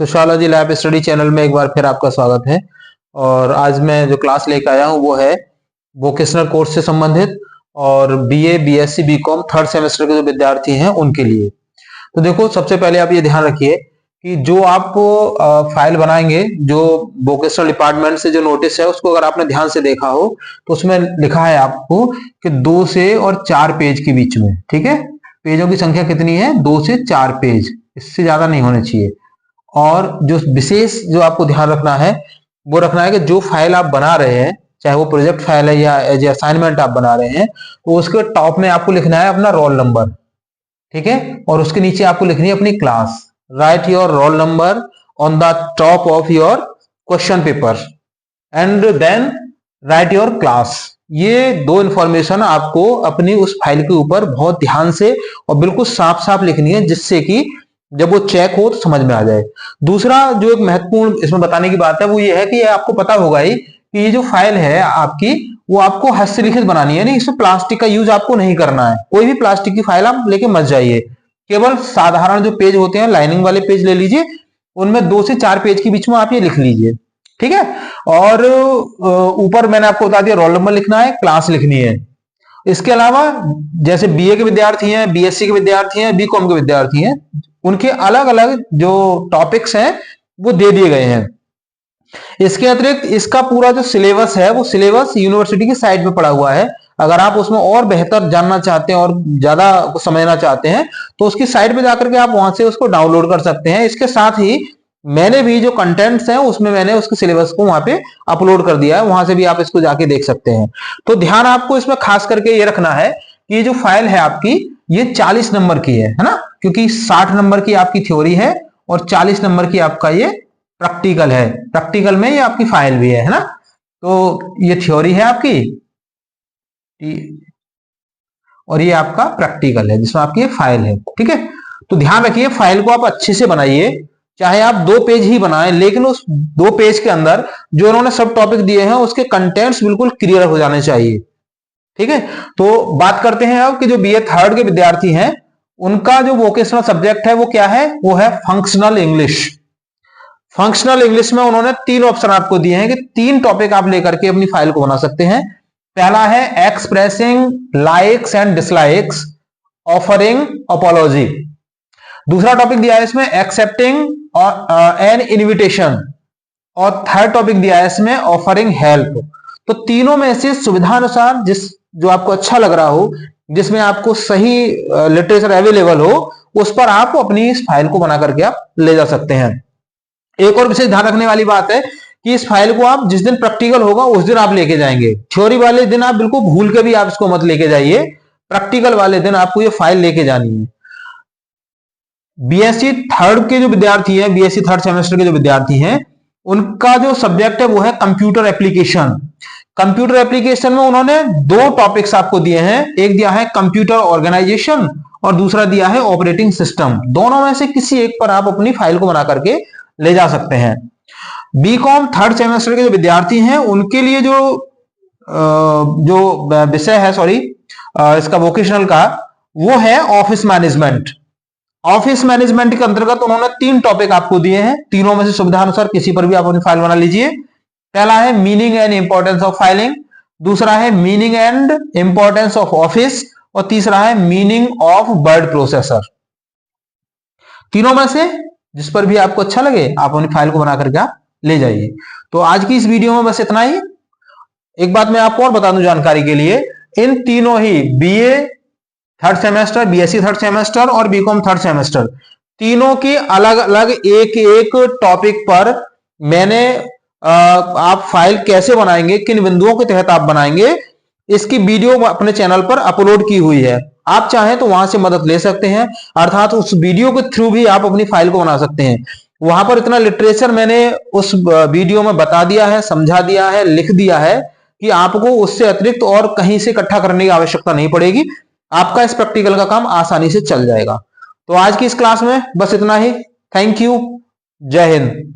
Sociology lab study channel में एक बार फिर आपका स्वागत है। और आज मैं जो क्लास लेकर आया हूं वो है वोकेशनल कोर्स से संबंधित और BA, BSc, BCom third semester के जो विद्यार्थी हैं उनके लिए। तो देखो, सबसे पहले आप ये ध्यान रखिए कि जो आप फाइल बनाएंगे, जो वोकेशनल डिपार्टमेंट से जो नोटिस है उसको अगर आपने ध्यान से देखा हो तो उसमें लिखा है आपको कि 2 से और 4 पेज के बीच में, ठीक है। पेजों की संख्या कितनी है? 2 से 4 पेज, इससे ज्यादा नहीं होने चाहिए। और जो विशेष जो आपको ध्यान रखना है वो रखना है कि जो फाइल आप बना रहे हैं, चाहे वो प्रोजेक्ट फाइल है या एज असाइनमेंट आप बना रहे हैं, तो उसके टॉप में आपको लिखना है अपना रोल नंबर, ठीक है। और उसके नीचे आपको लिखनी है अपनी class. Write your roll number on the top of your question paper and then write your class. ये 2 इंफॉर्मेशन आपको अपनी उस फाइल के ऊपर बहुत ध्यान से और बिल्कुल साफ साफ लिखनी है, जिससे कि जब वो चेक हो तो समझ में आ जाए। दूसरा जो एक महत्वपूर्ण इसमें बताने की बात है वो ये है कि आपको पता होगा ही कि ये जो फाइल है आपकी, वो आपको हस्तलिखित बनानी है, नहीं इसमें प्लास्टिक का यूज आपको नहीं करना है। कोई भी प्लास्टिक की फाइल आप लेके मत जाइए। केवल साधारण जो पेज होते हैं, लाइनिंग वाले पेज ले लीजिए, उनमें 2 से 4 पेज के बीच में आप ये लिख लीजिए, ठीक है। और ऊपर मैंने आपको बता दिया रोल नंबर लिखना है, क्लास लिखनी है। इसके अलावा जैसे बीए के विद्यार्थी हैं, बीएससी के विद्यार्थी हैं, बीकॉम के विद्यार्थी हैं, उनके अलग अलग जो टॉपिक्स हैं वो दे दिए गए हैं। इसके अतिरिक्त इसका पूरा जो सिलेबस है वो सिलेबस यूनिवर्सिटी की साइट पे पड़ा हुआ है। अगर आप उसमें और बेहतर जानना चाहते हैं और ज्यादा समझना चाहते हैं तो उसकी साइट पे जाकर के आप वहां से उसको डाउनलोड कर सकते हैं। इसके साथ ही मैंने भी जो कंटेंट्स हैं उसमें मैंने उसके सिलेबस को वहां पे अपलोड कर दिया है, वहां से भी आप इसको जाके देख सकते हैं। तो ध्यान आपको इसमें खास करके ये रखना है कि ये जो फाइल है आपकी ये 40 नंबर की है ना, क्योंकि 60 नंबर की आपकी थ्योरी है और 40 नंबर की आपका ये प्रैक्टिकल है। प्रैक्टिकल में ये आपकी फाइल भी है ना। तो ये थ्योरी है आपकी और ये आपका प्रैक्टिकल है जिसमें आपकी ये फाइल है, ठीक है। तो ध्यान रखिए, फाइल को आप अच्छे से बनाइए, चाहे आप 2 पेज ही बनाएं, लेकिन उस 2 पेज के अंदर जो उन्होंने सब टॉपिक दिए हैं उसके कंटेंट्स बिल्कुल क्लियर हो जाने चाहिए, ठीक है। तो बात करते हैं अब कि जो बीए थर्ड के विद्यार्थी हैं उनका जो वोकेशनल सब्जेक्ट है वो क्या है? वो है फंक्शनल इंग्लिश। फंक्शनल इंग्लिश में उन्होंने 3 ऑप्शन आपको दिए हैं कि 3 टॉपिक आप लेकर के अपनी फाइल को बना सकते हैं। पहला है expressing likes and dislikes, offering apology. दूसरा टॉपिक दिया है इसमें एक्सेप्टिंग एन इनविटेशन, और थर्ड टॉपिक दिया है इसमें ऑफरिंग हेल्प। तो तीनों में से सुविधानुसार जो आपको अच्छा लग रहा हो, जिसमें आपको सही लिटरेचर अवेलेबल हो, उस पर आप अपनी इस फाइल को बना करके आप ले जा सकते हैं। एक और विशेष ध्यान रखने वाली बात है कि इस फाइल को आप जिस दिन प्रैक्टिकल होगा उस दिन आप लेके जाएंगे। थ्योरी वाले दिन आप बिल्कुल भूल के भी आप इसको मत लेके जाइए, प्रैक्टिकल वाले दिन आपको ये फाइल लेके जानी है। बीएससी थर्ड के जो विद्यार्थी हैं, बीएससी थर्ड सेमेस्टर के जो विद्यार्थी हैं, उनका जो सब्जेक्ट है वो है कंप्यूटर एप्लीकेशन। कंप्यूटर एप्लीकेशन में उन्होंने 2 टॉपिक्स आपको दिए हैं, एक दिया है कंप्यूटर ऑर्गेनाइजेशन और दूसरा दिया है ऑपरेटिंग सिस्टम। दोनों में से किसी एक पर आप अपनी फाइल को बना करके ले जा सकते हैं। बीकॉम थर्ड सेमेस्टर के जो विद्यार्थी हैं उनके लिए जो विषय है इसका वोकेशनल का, वो है ऑफिस मैनेजमेंट। ऑफिस मैनेजमेंट के अंतर्गत उन्होंने 3 टॉपिक आपको दिए हैं, तीनों में से सुविधा अनुसार किसी पर भी आप अपनी फाइल बना लीजिए। पहला है meaning and importance of filing, दूसरा है meaning and importance of office, और तीसरा है मीनिंग ऑफ वर्ड प्रोसेसर। तीनों में से जिस पर भी आपको अच्छा लगे आप अपनी फाइल को बना करके आप ले जाइए। तो आज की इस वीडियो में बस इतना ही। एक बात मैं आपको और बता दूं जानकारी के लिए, इन तीनों ही BA third semester, BSc third semester और बीकॉम थर्ड सेमेस्टर, तीनों की अलग अलग एक एक टॉपिक पर मैंने आप फाइल कैसे बनाएंगे, किन बिंदुओं के तहत आप बनाएंगे, इसकी वीडियो अपने चैनल पर अपलोड की हुई है। आप चाहें तो वहां से मदद ले सकते हैं, अर्थात उस वीडियो के थ्रू भी आप अपनी फाइल को बना सकते हैं। वहां पर इतना लिटरेचर मैंने उस वीडियो में बता दिया है, समझा दिया है, लिख दिया है कि आपको उससे अतिरिक्त और कहीं से इकट्ठा करने की आवश्यकता नहीं पड़ेगी। आपका इस प्रैक्टिकल का काम आसानी से चल जाएगा। तो आज की इस क्लास में बस इतना ही। थैंक यू, जय हिंद।